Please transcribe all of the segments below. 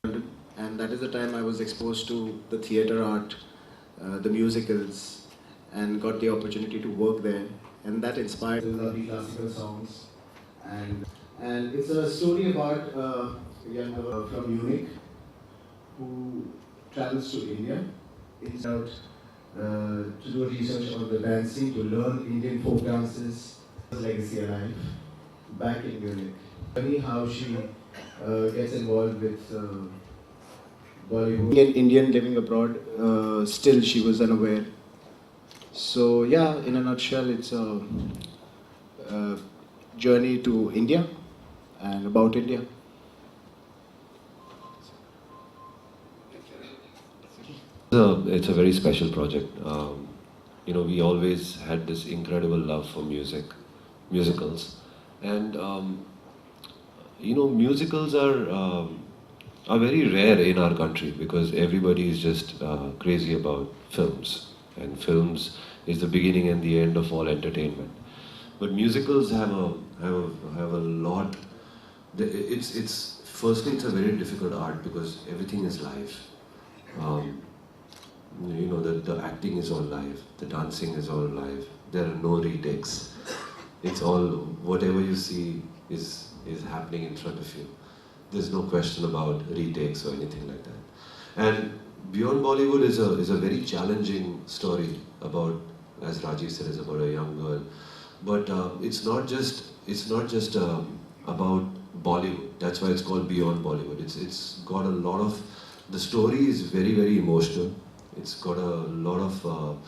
And that is the time I was exposed to the theatre art, the musicals, and got the opportunity to work there. And that inspired lovely classical songs. And and it's a story about a young girl from Munich who travels to India. It's out to do research on the dancing, to learn Indian folk dances, legacy alive, back in Munich. Funny how she gets involved with Bollywood. An Indian living abroad, still she was unaware. So yeah, in a nutshell, it's a journey to India and about India. It's a very special project. We always had this incredible love for musicals, and musicals are very rare in our country because everybody is just crazy about films, and films is the beginning and the end of all entertainment. But musicals have a lot. It's firstly it's a very difficult art because everything is live. Um, the acting is all live, the dancing is all live, there are no retakes. It's all, whatever you see is happening in front of you. There's no question about retakes or anything like that. And Beyond Bollywood is a very challenging story about, as Rajiv said, is about a young girl. But it's not just about Bollywood. That's why it's called Beyond Bollywood. It's got a lot of, the story is very, very emotional. It's got a lot of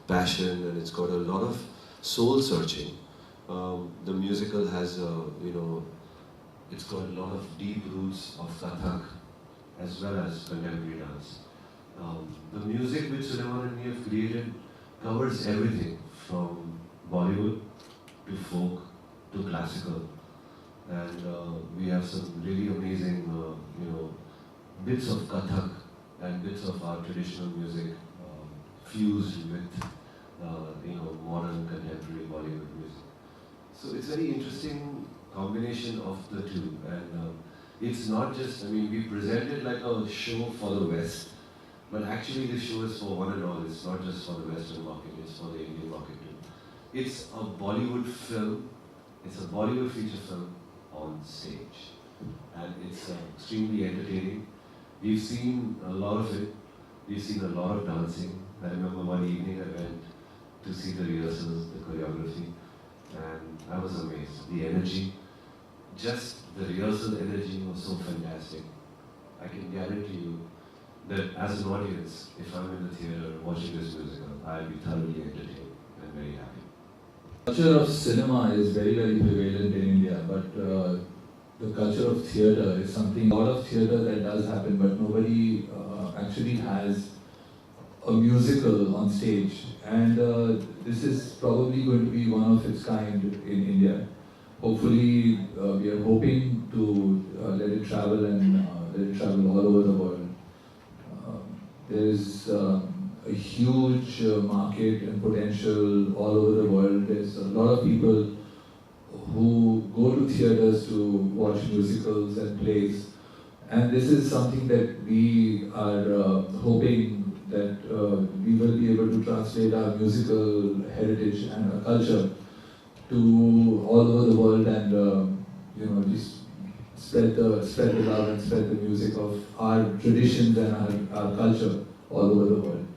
passion, and it's got a lot of soul searching. The musical has it's got a lot of deep roots of Kathak as well as contemporary dance. The music which Sulaiman and me have created covers everything from Bollywood to folk to classical, and we have some really amazing bits of Kathak and bits of our traditional music fused with modern contemporary Bollywood music. So it's a very interesting combination of the two, and it's not just, I mean, we present it like a show for the West, but actually the show is for one and all. It's not just for the Western market, it's for the Indian market too. It's a Bollywood film, it's a Bollywood feature film on stage, and it's extremely entertaining. We've seen a lot of it, we've seen a lot of dancing. I remember one evening I went to see the rehearsals, the choreography, and I was amazed. The energy, just the rehearsal energy was so fantastic. I can guarantee you that as an audience, if I'm in the theatre watching this musical, I'll be thoroughly entertained and very happy. Culture of cinema is very, very prevalent in India, but the culture of theatre is something, a lot of theatre that does happen, but nobody actually has a musical on stage. And this is probably going to be one of its kind in India. Hopefully, we are hoping to let it travel and let it travel all over the world. There is a huge market and potential all over the world. There's a lot of people who go to theatres to watch musicals and plays. And this is something that we are hoping that we will be able to translate our musical heritage and our culture to all over the world, and just spread the love and spread the music of our traditions and our culture all over the world.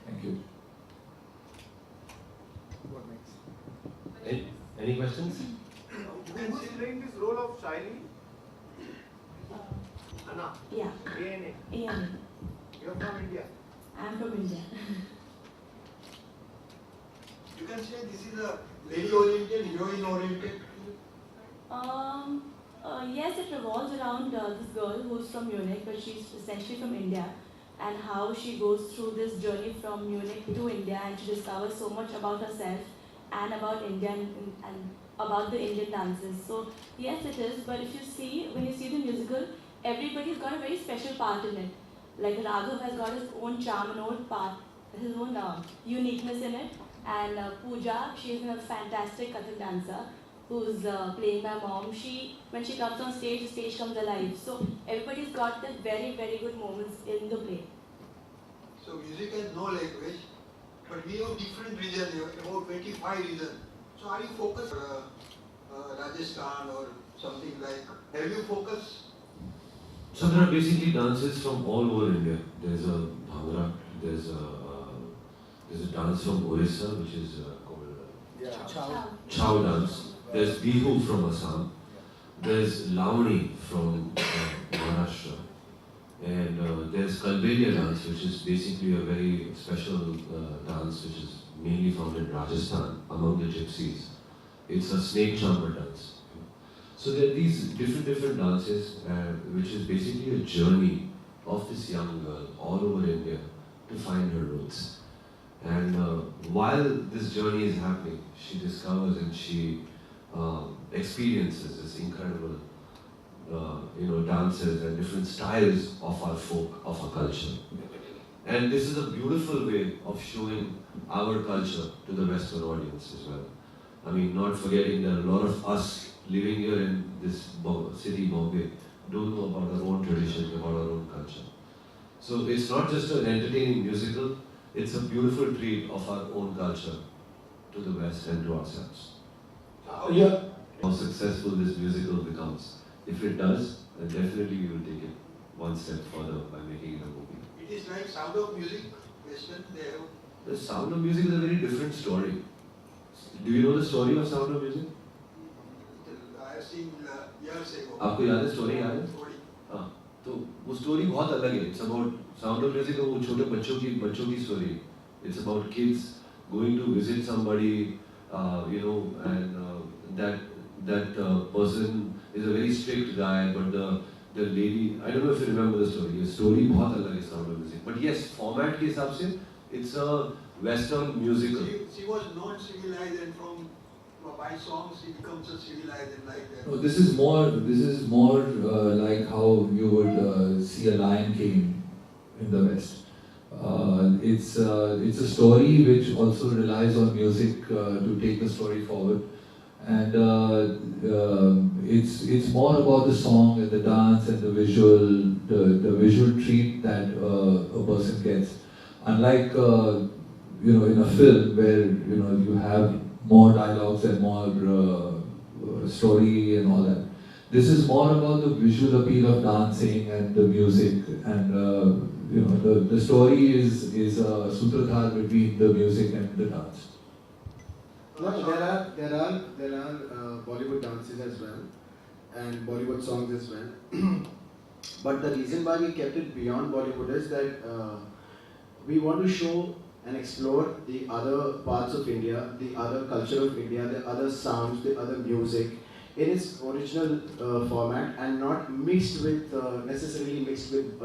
Thank you. What next? Any questions? Who's playing this role of Shaili? Anna. Yeah. ANA. Yeah. You're from India. I'm from India. You can say this is a lady oriented, heroine oriented. Yes, it revolves around this girl who's from Munich, but she's essentially from India, and how she goes through this journey from Munich to India, and she discovers so much about herself and about India and about the Indian dances. So yes, it is. But if you see, when you see the musical, everybody's got a very special part in it. Like Raghav has got his own charm and own part, his own uniqueness in it. And Pooja, she is a fantastic Kathak dancer who's playing my mom, when she comes on stage, the stage comes alive. So everybody's got the very, very good moments in the play. So music has no language, but we have different regions, about 25 regions. So are you focused on Rajasthan or something like? Have you focused? So there are basically dances from all over India. There's a Bhangra, there's a dance from Orissa which is called Chow dance. There's Bihu from Assam. There's Lavani from Maharashtra. And there's Kalbelia dance, which is basically a very special dance which is mainly found in Rajasthan among the gypsies. It's a snake charmer dance. So there are these different dances, which is basically a journey of this young girl all over India to find her roots. And while this journey is happening, she discovers and she experiences this incredible, dances and different styles of our folk, of our culture. And this is a beautiful way of showing our culture to the Western audience as well. I mean, not forgetting that a lot of us living here in this city, Bombay, don't know about our own traditions, about our own culture. So it's not just an entertaining musical, it's a beautiful treat of our own culture to the West and to ourselves. How successful this musical becomes. If it does, then definitely we will take it one step further by making it a movie. It is like Sound of Music, Western, they have. The Sound of Music is a very different story. Do you know the story of Sound of Music? I have seen years ago. आपको याद है story याद है? Story. हाँ, तो वो story बहुत अलग है. It's about Sound of Music. वो छोटे बच्चों की story. It's about kids going to visit somebody, and that person is a very strict guy, but the lady, I don't know if you remember the story. The story बहुत अलग है Sound of Music. But yes, format के हिसाब से it's a Western musical. She was not civilized, and from by songs she becomes a civilized and like that. No, this is more like how you would see a Lion King in the West. It's a story which also relies on music to take the story forward, and it's more about the song and the dance and the visual treat that a person gets. Unlike in a film where you have more dialogues and more story and all that. This is more about the visual appeal of dancing and the music, and the story is a sutradhar between the music and the dance. No, there are Bollywood dances as well, and Bollywood songs as well. But the reason why we kept it beyond Bollywood is that we want to show and explore the other parts of India, the other culture of India, the other sounds, the other music in its original format, and not necessarily mixed with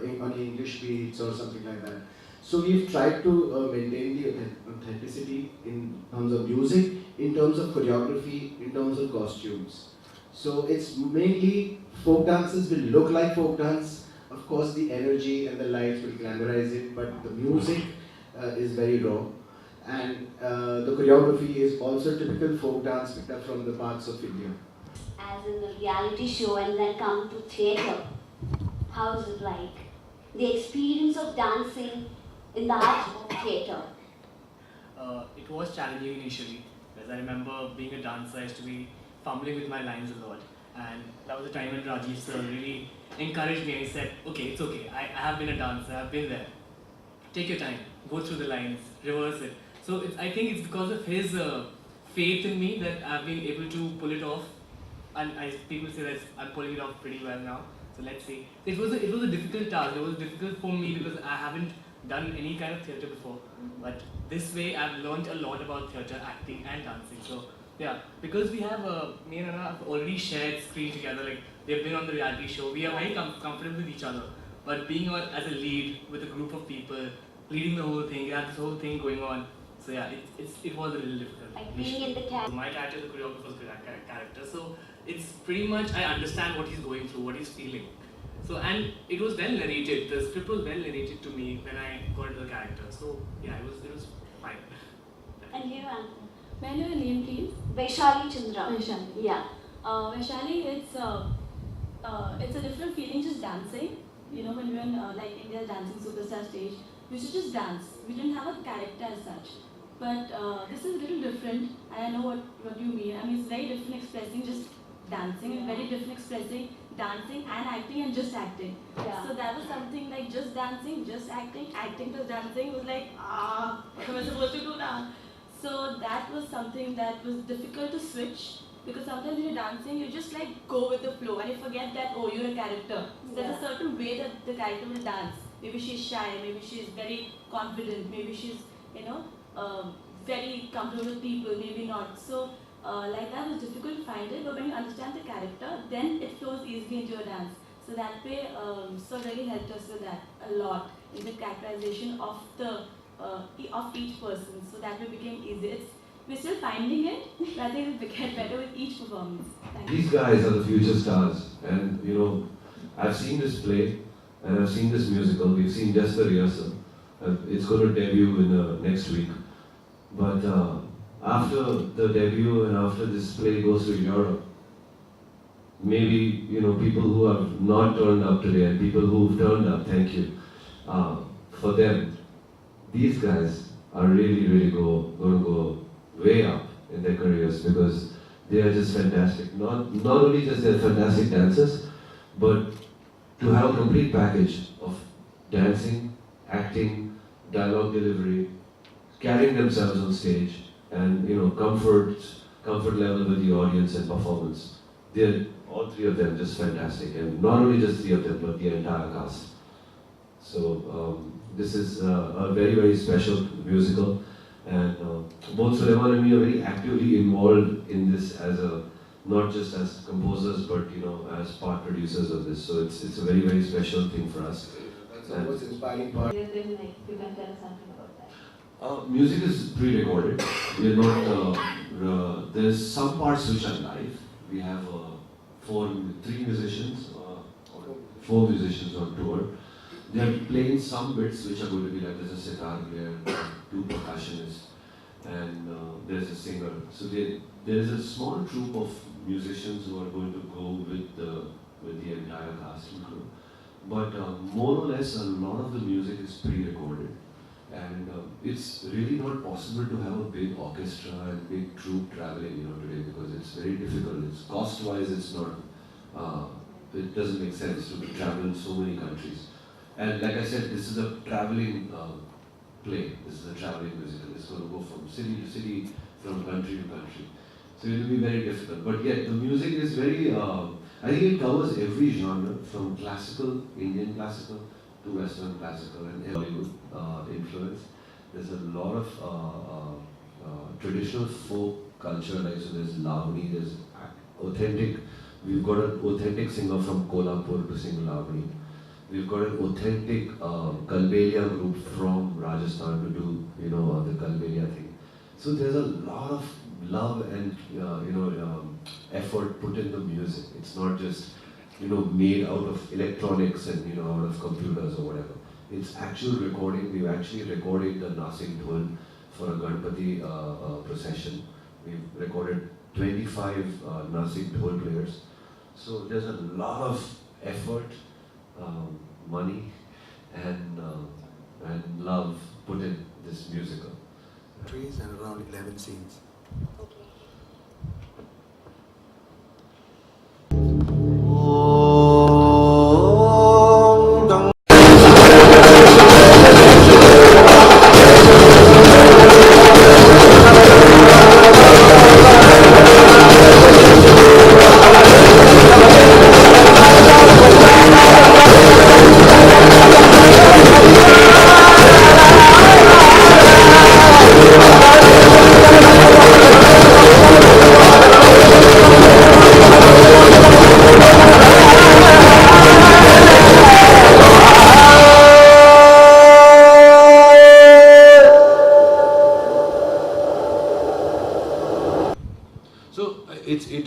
any English beats or something like that. So we've tried to maintain the authenticity in terms of music, in terms of choreography, in terms of costumes. So it's mainly folk dances will look like folk dance. Of course, the energy and the lights will glamorize it, but the music is very raw, and the choreography is also typical folk dance picked up from the parts of India. As in the reality show and then come to theatre, how is it like? The experience of dancing in the art of theatre. It was challenging initially, because I remember being a dancer, I used to be fumbling with my lines a lot, and that was the time when Rajiv sir really encouraged me and he said, okay, it's okay, I have been a dancer, I've been there. Take your time, go through the lines, reverse it. So I think it's because of his faith in me that I've been able to pull it off, and people say that I'm pulling it off pretty well now. So let's see. It was a difficult task. It was difficult for me because I haven't done any kind of theatre before. But this way I've learned a lot about theatre, acting and dancing. So yeah, because we have me and Anna have already shared screen together. Like they've been on the reality show. We are very comfortable with each other. But being as a lead with a group of people, leading the whole thing, you have this whole thing going on. So yeah, it was a little difficult. Like being in the character. My character is the choreographer's character, so it's pretty much I understand what he's going through, what he's feeling. So and it was well narrated. The script was well narrated to me when I got into the character. So yeah, it was fine. And you, Anthony? May I know your name, please? Vaishali Chandra. Vaishali. Yeah. Vaishali, it's a different feeling just dancing. You know, when we were in like India's Dancing Superstar stage, we used to just dance. We didn't have a character as such. But this is a little different, and I know what you mean. I mean, it's very different expressing just dancing, and very different expressing dancing and acting and just acting. Yeah. So that was something like just dancing, just acting, acting plus dancing was like, what am I supposed to do now? So that was something that was difficult to switch, because sometimes when you're dancing, you just like go with the flow and you forget that, oh, you're a character. So there's a certain way that the character will dance. Maybe she's shy, maybe she's very confident, maybe she's, you know, very comfortable with people, maybe not. So like that was difficult to find it, but when you understand the character, then it flows easily into your dance. So that way, so really helped us with that a lot in the characterization of the of each person. So that way became easy. We're still finding it, but I think it'll get better with each performance. Thank you. These guys are the future stars, and you know, I've seen this play and I've seen this musical. We've seen just the rehearsal. It's going to debut in next week. But after the debut and after this play goes to Europe, maybe people who have not turned up today and people who've turned up, thank you. For them, these guys are really going to go way up in their careers, because they are just fantastic. Not only just they're fantastic dancers, but to have a complete package of dancing, acting, dialogue delivery, carrying themselves on stage, and comfort level with the audience and performance. They're all three of them just fantastic, and not only just three of them, but the entire cast. So this is a very special musical, and both Sulaiman and me are very actively involved in this as not just as composers, but as part producers of this. So it's a very special thing for us. That's the most inspiring part. You can tell us something about that. Music is pre-recorded. We're not. There's some parts which are live. We have four musicians on tour. They are playing some bits which are going to be like, there's a sitar player, two percussionists, and there's a singer. So there is a small troupe of musicians who are going to go with the entire cast and crew. But more or less, a lot of the music is pre-recorded, and it's really not possible to have a big orchestra and big troupe traveling today, because it's very difficult. It's cost-wise, it's not. It doesn't make sense to travel in so many countries. And like I said, this is a traveling play. This is a traveling musical. It's going to go from city to city, from country to country. So it will be very difficult. But yet, the music is very, I think it covers every genre, from classical, Indian classical, to Western classical and Bollywood influence. There's a lot of traditional folk culture, like so there's Lavani, there's authentic, we've got an authentic singer from Kolhapur to sing Lavani. We've got an authentic Kalbelia group from Rajasthan to do, the Kalbelia thing. So there's a lot of love and, effort put in the music. It's not just, made out of electronics and, out of computers or whatever. It's actual recording. We've actually recorded the Nasik Dhol for a Ganpati procession. We've recorded 25 Nasik Dhol players. So there's a lot of effort, money, and love put in this musical. Trees and around 11 scenes.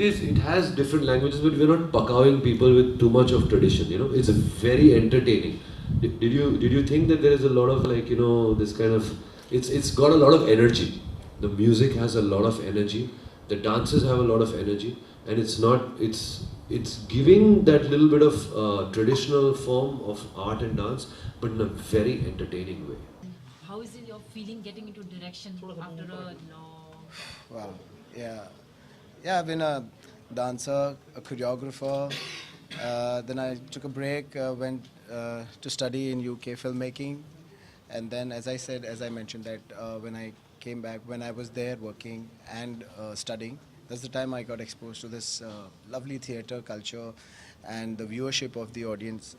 It has different languages, but we're not pakawing people with too much of tradition. It's very entertaining. Did you think that there is a lot of this kind of it's got a lot of energy. The music has a lot of energy. The dancers have a lot of energy, and it's giving that little bit of traditional form of art and dance, but in a very entertaining way. How is it your feeling getting into direction after a long? Wow. Yeah. Yeah, I've been a dancer, a choreographer. Then I took a break, went to study in UK filmmaking. And then, as I mentioned that when I came back, when I was there working and studying, that's the time I got exposed to this lovely theatre culture and the viewership of the audience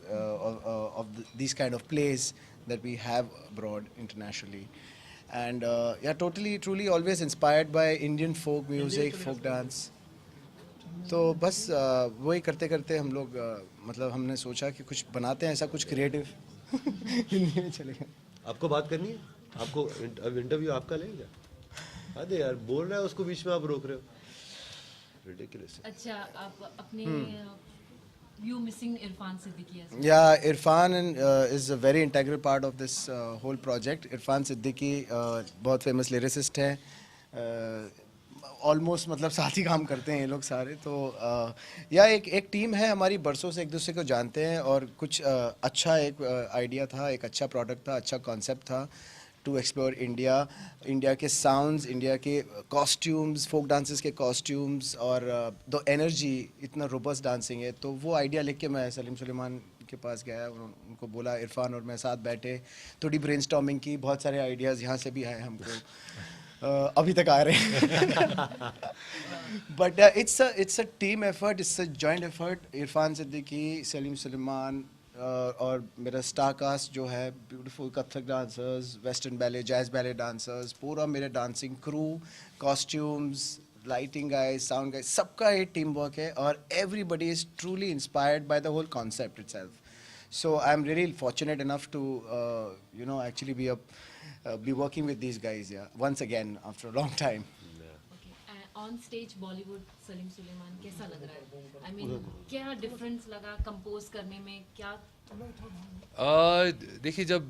these kind of plays that we have abroad internationally. And yeah, totally, truly always inspired by Indian folk music, folk dance. तो बस वही करते करते हम लोग मतलब हमने सोचा कि कुछ बनाते हैं ऐसा कुछ क्रिएटिव हिंदी में चलेगा. आपको बात करनी है? आपको अब इंटरव्यू आपका लेंगे? अरे यार बोल रहा है उसको बीच में आप रोक रहे हो. Ridiculous. अच्छा, आप अपने you missing Irfan Siddiqui as well? Yeah, Irfan is a very integral part of this whole project. Irfan Siddiqui बहुत famous lyricist है. ऑलमोस्ट मतलब साथ ही काम करते हैं ये लोग सारे. तो या एक टीम है हमारी, बरसों से एक दूसरे को जानते हैं और कुछ अच्छा एक आइडिया था, एक अच्छा प्रोडक्ट था, अच्छा कॉन्सेप्ट था टू एक्सप्लोर इंडिया के साउंड्स, इंडिया के कॉस्ट्यूम्स, फोक डांसेस के कॉस्ट्यूम्स और द एनर्जी, इतना रोबस्ट डांसिंग है. तो वो आइडिया लेके मैं सलीम सुलेमान के पास गया, उनको बोला, इरफान और मैं साथ बैठे, थोड़ी ब्रेनस्टॉर्मिंग की, बहुत सारे आइडियाज़ यहाँ से भी आए हमको. अभी तक आ रहे हैं. But it's a team effort, it's a joint effort. Irfan Siddiqui, Salim Sulaiman और मेरा स्टार कास्ट जो है, beautiful Kathak dancers, western ballet, jazz ballet dancers, पूरा मेरे dancing crew, costumes, lighting guys, sound guys, सबका ये टीम वर्क है और everybody is truly inspired by the whole concept itself. So I'm really fortunate enough to, actually be working with these guys, yeah, once again after a long time. Okay. On stage Bollywood, Salim Suleiman कैसा लग रहा है? I mean, क्या difference लगा compose करने में, क्या? देखिए, जब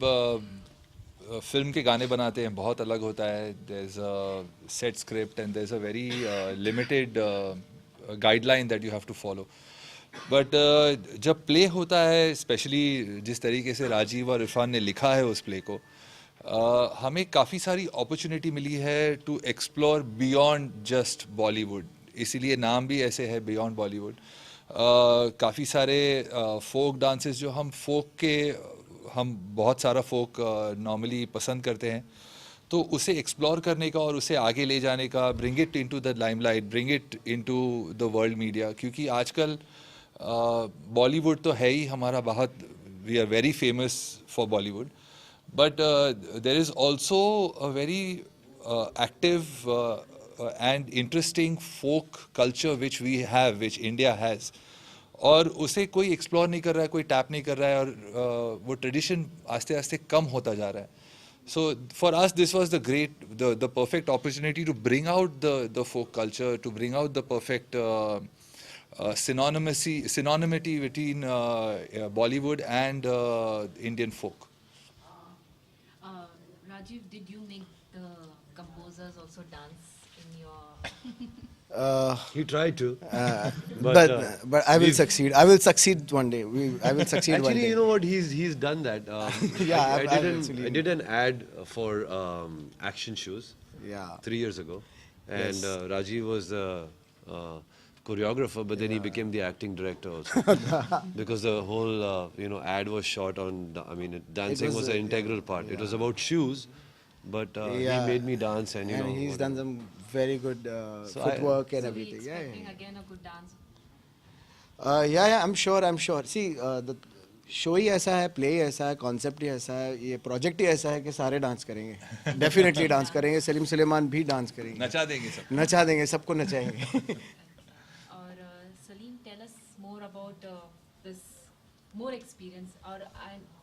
फिल्म के गाने बनाते हैं बहुत अलग होता है. There's a set script and there's a very limited guideline that you have to follow. But जब प्ले होता है, स्पेशली जिस तरीके से राजीव और इरफान ने लिखा है उस प्ले को, हमें काफ़ी सारी अपॉर्चुनिटी मिली है to explore beyond just Bollywood. इसीलिए नाम भी ऐसे है, बियॉन्ड बॉलीवुड. काफ़ी सारे फोक डांसेस जो हम बहुत सारा फोक नॉर्मली पसंद करते हैं, तो उसे एक्सप्लोर करने का और उसे आगे ले जाने का, bring it into the limelight, bring it into the world media. क्योंकि आजकल बॉलीवुड तो है ही हमारा बहुत, we are very famous for Bollywood, but there is also a very active and interesting folk culture which we have, which India has. और उसे कोई एक्सप्लोर नहीं कर रहा है, कोई टैप नहीं कर रहा है, और वो ट्रेडिशन आस्ते आस्ते कम होता जा रहा है. So for us, this was the perfect opportunity to bring out the folk culture, to bring out the perfect synonymity between Bollywood and Indian folk. Rajiv, did you make the composers also dance in your? He tried to, but I will succeed. I will succeed one day. I will succeed one day. Actually, you know what? He's done that. Yeah, I did an ad for action shoes. Yeah. 3 years ago, and Yes. Rajiv was the choreographer, but then he became the acting director also, because the whole ad was shot on. Dancing was an integral part. It was about shoes, but he made me dance, and he's done some very good footwork and everything. So we expecting Yeah. again a good dance. Yeah, I'm sure. See, the show ही ऐसा है, play ही ऐसा है, concept ही ऐसा है, ये project ही ऐसा है कि सारे डांस करेंगे. डेफिनेटली डांस करेंगे. सलीम सुलेमान भी डांस करेंगे, नचा देंगे, सबको नचाएंगे. और Salim, tell us more about this more experience. Or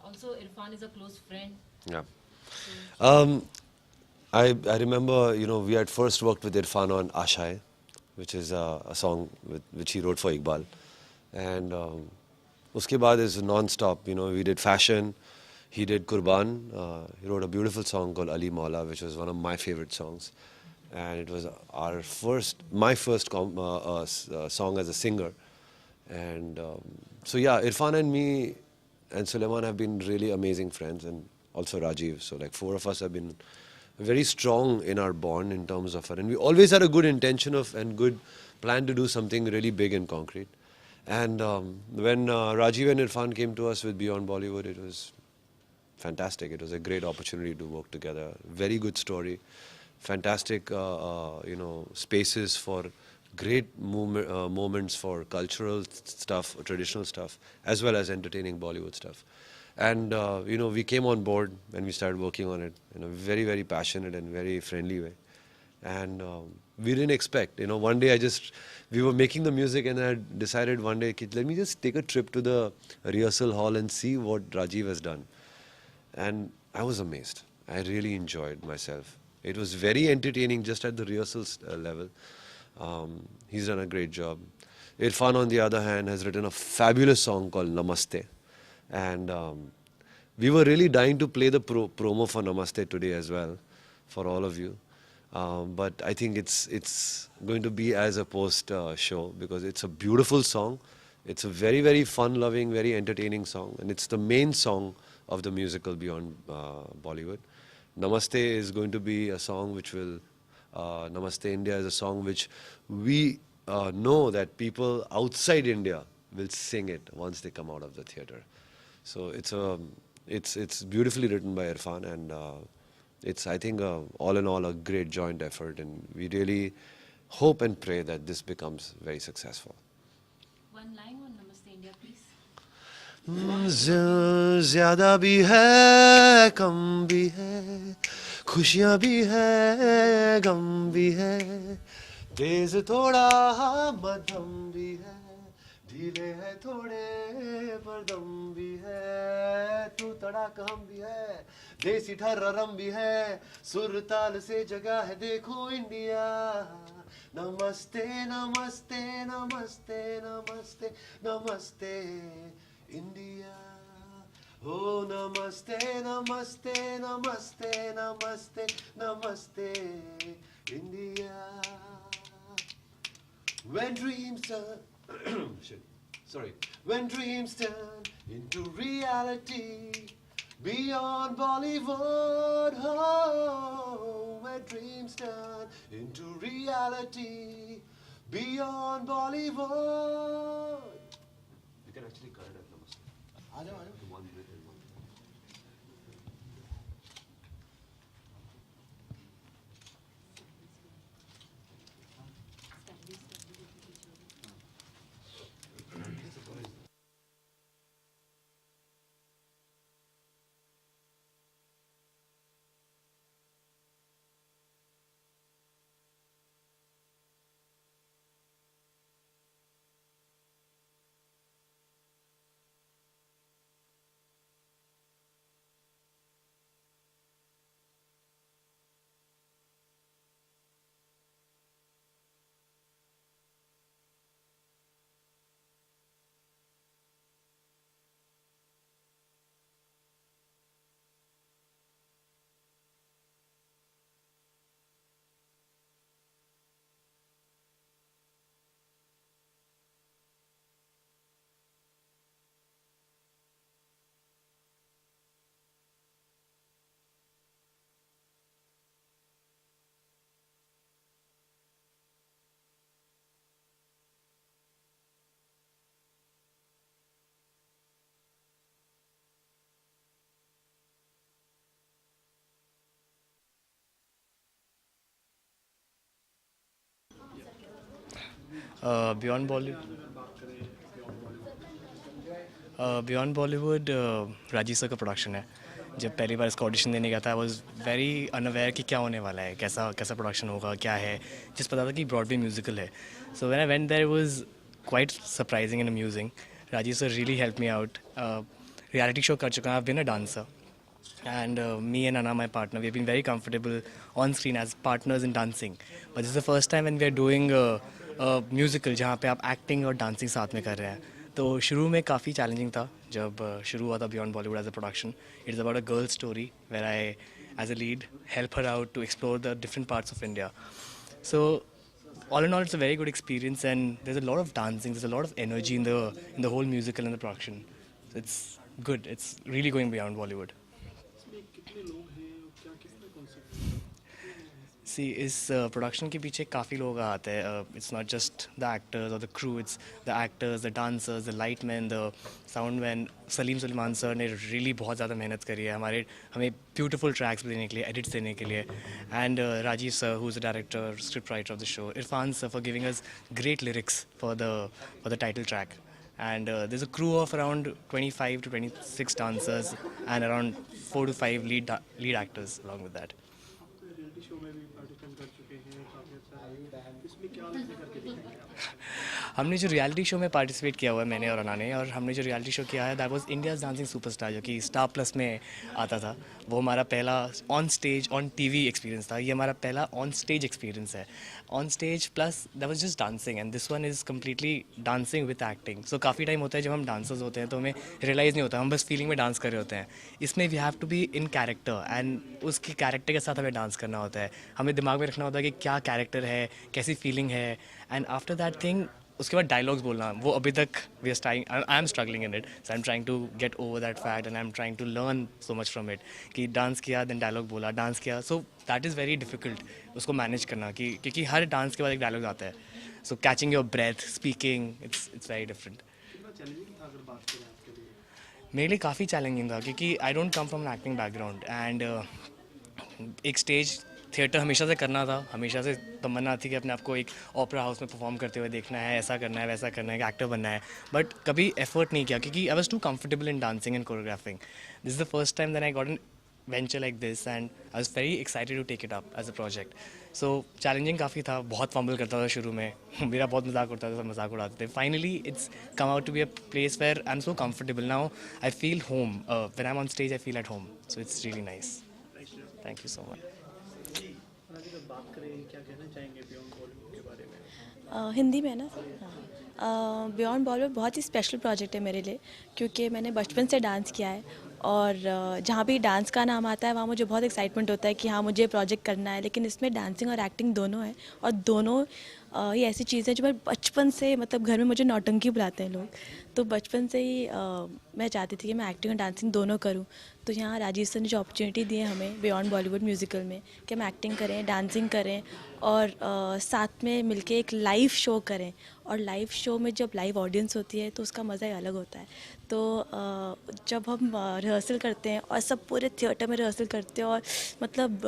also Irfan is a close friend. Yeah. I remember, we had first worked with Irfan on Ashai, which is a song which he wrote for Iqbal. And uske baad is non-stop, we did fashion, he did Qurban, he wrote a beautiful song called Ali Maula, which was one of my favorite songs. and it was my first song as a singer. And so yeah, Irfan and me and Suleiman have been really amazing friends, and also Rajiv. So like four of us have been very strong in our bond in terms of it, and we always had a good intention of and good plan to do something really big and concrete. And when Rajiv and Irfan came to us with Beyond Bollywood, it was fantastic. It was a great opportunity to work together. Very good story, fantastic, spaces for great moments for cultural stuff, traditional stuff, as well as entertaining Bollywood stuff. And we came on board and we started working on it in a very, very passionate and very friendly way. And we didn't expect, one day we were making the music, and I decided one day, let me just take a trip to the rehearsal hall and see what Rajiv has done. And I was amazed. I really enjoyed myself. It was very entertaining just at the rehearsals level. He's done a great job. Irfan, on the other hand, has written a fabulous song called Namaste. And we were really dying to play the promo for Namaste today as well, for all of you. But I think it's going to be as a post show, because it's a beautiful song. It's a very, very fun-loving, very entertaining song. And it's the main song of the musical Beyond Bollywood. Namaste is going to be a song which will, Namaste India is a song which we know that people outside India will sing it once they come out of the theatre. So it's beautifully written by Irfan, and it's, I think, all in all a great joint effort, and we really hope and pray that this becomes very successful. One line on Namaste India, please. ज़्यादा भी है, कम भी है, खुशियाँ भी है, गम भी है, तेज थोड़ा मध्यम भी है, ढीले है थोड़े पर दम भी है, तू तड़ाक हम भी है, देसी ठर्रम भी है, सुर ताल से जगह है देखो इंडिया. नमस्ते नमस्ते नमस्ते नमस्ते नमस्ते India. Oh, namaste, namaste, namaste, namaste, namaste, India. When dreams turn, when dreams turn into reality, beyond Bollywood, oh, when dreams turn into reality, beyond Bollywood. You can actually cut it at Namaste. I know. One minute and one. Beyond Bollywood Rajeev sir का production है. जब पहली बार इसका audition देने गया था, आई was very unaware कि क्या होने वाला है, कैसा प्रोडक्शन होगा, क्या है. जिस पता था कि ब्रॉडवे म्यूजिकल है. So when I went there was quite surprising and amusing. Rajeev sir really help me out. Reality show कर चुका हूँ, I have been a dancer, and me and Anna, my partner, we've been very comfortable on screen as partners in dancing. But this is the first time when we are doing a musical जहाँ पे आप acting और dancing साथ में कर रहे हैं. तो शुरू में काफ़ी challenging था जब शुरू हुआ था Beyond Bollywood as a production. It's about a girl story where I as a lead, help her out to explore the different parts of India. So all in all, it's a very good experience, and there's a lot of dancing, there's a lot of energy in the whole musical and the production. So it's good. It's really going beyond Bollywood. See, इस production के पीछे काफ़ी लोग आते हैं. It's not just the actors or the crew, it's the actors, the dancers, the lightmen, the soundmen. Salim Sulaiman sir ने really बहुत ज़्यादा मेहनत करी है हमें beautiful tracks देने के लिए, edits देने के लिए. And Rajiv sir, who's the director, script writer of the show. Irfan sir for giving us great lyrics for the title track. And there's a crew of around 25 to 26 dancers and around 4 to 5 lead actors along with that. हमने जो reality show में participate किया हुआ है मैंने और अना ने, और हमने जो रियलिटी शो किया है that was India's dancing superstar, जो कि स्टार प्लस में आता था. वो हमारा पहला on stage on TV experience था. ये हमारा पहला ऑन स्टेज एक्सपीरियंस है. On stage plus that was just dancing, and this one is completely dancing with acting. So काफ़ी टाइम होता है जब हम डांसर्स होते हैं तो हमें रियलाइज़ नहीं होता, हम बस फीलिंग में डांस कर रहे होते हैं. इसमें we have to be in character, and उसके कैरेक्टर के साथ हमें डांस करना होता है. हमें दिमाग में रखना होता है कि क्या कैरेक्टर है, कैसी फीलिंग है, एंड आफ्टर दैट थिंग उसके बाद डायलॉग्स बोलना, वो अभी तक we are trying, I am struggling in it. So I am trying to get over that fact, and I am trying to learn so much from it. कि dance किया then dialogue बोला, dance किया, so that is very difficult उसको manage करना, क्योंकि हर dance के बाद एक डायलॉग आता है. So catching your breath, speaking, it's very different. मेरे लिए काफ़ी चैलेंजिंग था, क्योंकि I don't come from an acting background, and एक स्टेज थिएटर हमेशा से करना था. हमेशा से तमन्ना थी कि अपने आप को एक ओपेरा हाउस में परफॉर्म करते हुए देखना है, ऐसा करना है, वैसा करना है, कि एक्टर बनना है. बट कभी एफर्ट नहीं किया, क्योंकि I was too comfortable in dancing and choreographing. This is the first time that I got an venture like this, and I was very excited to take it up as a project. So challenging काफ़ी था. बहुत fumble करता था शुरू में, मेरा बहुत मजाक उड़ता था, सब मजाक उड़ाते थे. Finally it's come out to be a place where I am so comfortable now. I feel home when I am on stage. I feel at home. So it's really nice. Thank you so much. Hindi में ना. Beyond Bollywood बहुत ही special project है मेरे लिए, क्योंकि मैंने बचपन से डांस किया है, और जहाँ भी डांस का नाम आता है वहाँ मुझे बहुत एक्साइटमेंट होता है कि हाँ मुझे प्रोजेक्ट करना है. लेकिन इसमें डांसिंग और एक्टिंग दोनों है, और दोनों ये ऐसी चीज़ है जो मैं बचपन से, मतलब घर में मुझे नौटंकी बुलाते हैं लोग, तो बचपन से ही मैं चाहती थी कि मैं एक्टिंग और डांसिंग दोनों करूं. तो यहाँ राजीव सर ने जो अपॉर्चुनिटी दी है हमें बियॉन्ड बॉलीवुड म्यूज़िकल में, कि हम एक्टिंग करें, डांसिंग करें, और साथ में मिलके एक लाइव शो करें. और लाइव शो में जब लाइव ऑडियंस होती है तो उसका मज़ा ही अलग होता है. तो जब हम रिहर्सल करते हैं और सब पूरे थिएटर में रिहर्सल करते हैं, और मतलब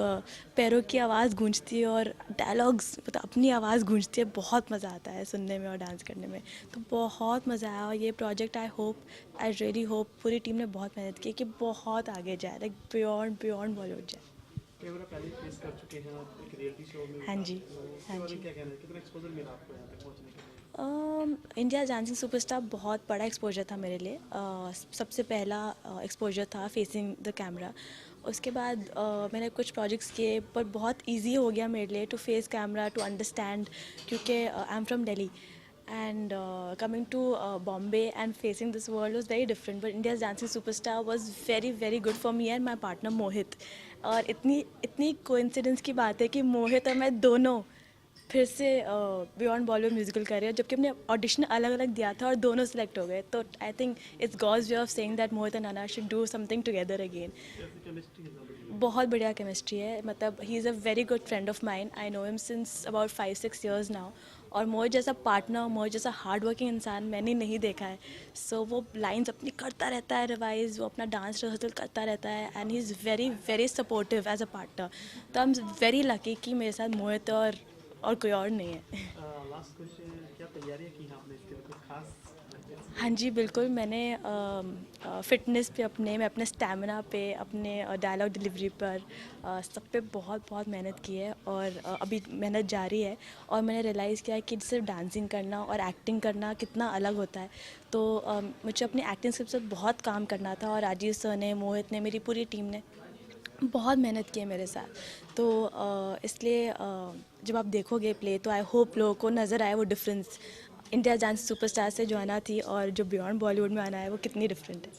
पैरों की आवाज़ गूंजती है और डायलॉग्स, मतलब अपनी आवाज़ गूंजती है, बहुत मज़ा आता है सुनने में और डांस करने में. तो बहुत मज़ा आया. और ये प्रोजेक्ट आई रियली होप पूरी टीम ने बहुत मेहनत की कि बहुत आगे जाए, लाइक बियॉन्ड बॉलीवुड जाए. कैमरा पहले फेस कर चुके हैं आप एक रियलिटी शो में. हाँ जी, हाँ जी. क्या कहना है, कितना एक्सपोजर मिला आपको यहाँ तक पहुँचने के लिए? इंडिया डांसिंग सुपरस्टार बहुत बड़ा एक्सपोजर था मेरे लिए. सबसे पहला एक्सपोजर था फेसिंग द कैमरा. उसके बाद मैंने कुछ प्रोजेक्ट्स किए, पर बहुत इजी हो गया मेरे लिए to face camera, to understand, क्योंकि I am from Delhi, and coming to Bombay and facing this world was very different. But India's Dancing Superstar was very very good for me and my partner Mohit. और इतनी coincidence की बात है कि मोहित और मैं दोनों फिर से बियॉन्ड बॉलीवुड म्यूजिकल कर रहे हैं, जबकि हमने ऑडिशन अलग अलग दिया था और दोनों सेलेक्ट हो गए. तो I think it's God's way of saying that Mohit and Ana should do something together again. बहुत बढ़िया केमिस्ट्री है. मतलब he is a very good friend of mine. I know him since about 5-6 years now. और मोहित जैसा partner, मोहित जैसा hard working इंसान मैंने नहीं देखा है. सो वो लाइंस अपनी करता रहता है रिवाइज, वो अपना डांस रिहर्सल करता रहता है, and he is very very supportive as a partner. तो आई एम वेरी लकी कि मेरे साथ मोहित और कोई और नहीं है. लास्ट क्वेश्चन, क्या तैयारियां की हैं आपने इसके लिए कुछ खास? हाँ जी बिल्कुल. मैंने फ़िटनेस पे मैं अपने स्टैमिना पे, अपने डायलॉग डिलीवरी पर, सब पे बहुत मेहनत की है, और अभी मेहनत जारी है. और मैंने रियलाइज़ किया कि सिर्फ डांसिंग करना और एक्टिंग करना कितना अलग होता है. तो मुझे अपनी एक्टिंग स्किल्स पर बहुत काम करना था, और राजीव सर ने, मोहित ने, मेरी पूरी टीम ने बहुत मेहनत की है मेरे साथ. तो इसलिए जब आप देखोगे प्ले तो आई होप लोगों को नज़र आए वो डिफरेंस इंडिया डांस सुपरस्टार से जो आना थी और जो बियॉन्ड बॉलीवुड में आना है वो कितनी डिफरेंट है.